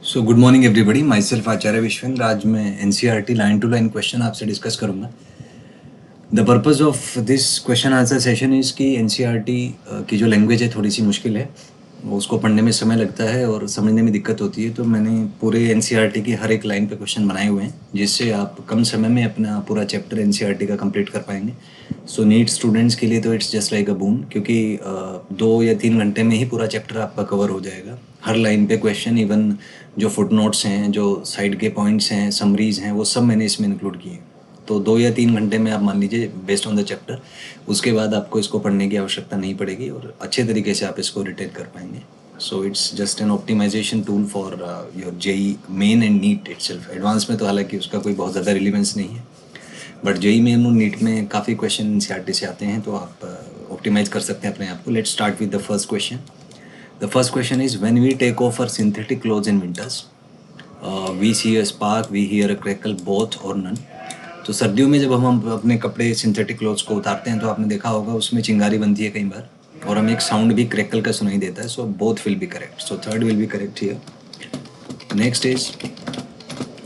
सो good morning everybody, myself Acharya Vishvendra. आज मैं NCERT line to line question आपसे discuss करूंगा। The purpose of this question answer session is कि NCERT की जो लैंग्वेज है थोड़ी सी मुश्किल है, उसको पढ़ने में समय लगता है और समझने में दिक्कत होती है। तो मैंने पूरे एनसीईआरटी की हर एक लाइन पे क्वेश्चन बनाए हुए हैं, जिससे आप कम समय में अपना पूरा चैप्टर एनसीईआरटी का कंप्लीट कर पाएंगे। सो नीट स्टूडेंट्स के लिए तो इट्स जस्ट लाइक अ बून, क्योंकि 2 या 3 घंटे में ही पूरा चैप्टर आपका कवर हो जाएगा। हर लाइन पे क्वेश्चन, इवन जो फुट नोट्स हैं, जो साइड के पॉइंट्स हैं, समरीज हैं, वो सब मैंने इसमें इंक्लूड किए हैं। तो 2 या 3 घंटे में आप मान लीजिए बेस्ड ऑन द चैप्टर, उसके बाद आपको इसको पढ़ने की आवश्यकता नहीं पड़ेगी और अच्छे तरीके से आप इसको रिटेन कर पाएंगे। So it's just an optimization tool for your JEE main and NEET itself. Advance में तो हालांकि उसका कोई बहुत ज़्यादा रिलेवेंस नहीं है, बट जेई मेन और नीट में काफ़ी क्वेश्चन एनसीईआरटी से आते हैं, तो आप ऑप्टिमाइज कर सकते हैं अपने आप को। Let's start with the first question. The first question is when we take off our synthetic clothes in winters we see a spark, we hear a crackle, both or none. तो सर्दियों में जब हम अपने कपड़े सिंथेटिक क्लोथ्स को उतारते हैं तो आपने देखा होगा उसमें चिंगारी बनती है कई बार, और हमें एक साउंड भी क्रैकल का सुनाई देता है। So both will be correct, so third will be correct here. Next is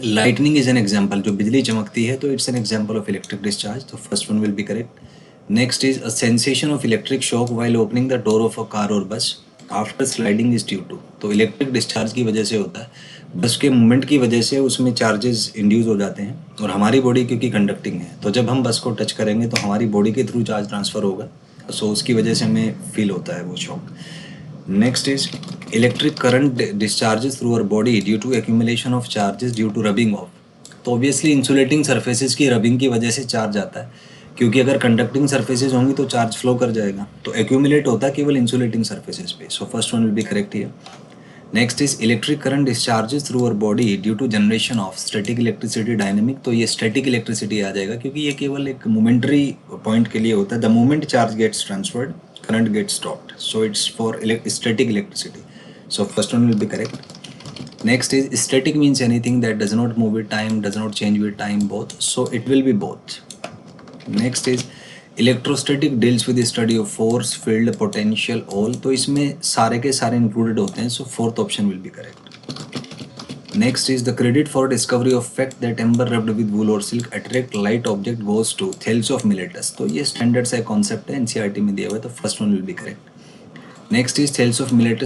lightning is an example. जो बिजली चमकती है तो it's an example of electric discharge, तो first one will be correct. Next is a sensation of electric shock while opening the door of a car और बस after sliding is due to. तो electric discharge की वजह से होता है, बस के मूवमेंट की वजह से उसमें चार्जेस इंड्यूस हो जाते हैं, और हमारी बॉडी क्योंकि कंडक्टिंग है, तो जब हम बस को टच करेंगे तो हमारी बॉडी के थ्रू चार्ज ट्रांसफ़र होगा, सो उसकी वजह से हमें फील होता है वो shock. Next is electric current discharges through our body due to accumulation of charges due to rubbing of. तो ऑब्वियसली इंसुलेटिंग सर्फेसिस की रबिंग की वजह से चार्ज आता है, क्योंकि अगर कंडक्टिंग सर्फेसिस होंगी तो चार्ज फ्लो कर जाएगा, तो एक्यूमुलेट होता है केवल इंसुलेटिंग सर्फेसिस पे। So first one will be correct here. Next is electric current discharges through our body due to generation of static electricity dynamic. तो ये स्टैटिक इलेक्ट्रिसिटी आ जाएगा, क्योंकि ये केवल एक मोमेंटरी पॉइंट के लिए होता है। The moment charge gets transferred, current gets stopped, so it's for static electricity. So first one will be correct. Next is static means anything that does not move with time, does not change with time, both. So it will be both. Next is electrostatic deals with the study of force, field, potential, all. तो इसमें सारे के सारे included होते हैं, so fourth option will be correct. Next is the credit for discovery of fact that amber rubbed with wool or silk attract light object goes to Thales of Miletus. तो ये standard सा concept है, NCERT में दिया हुआ है, तो first one will be correct. Next is Thales of Miletus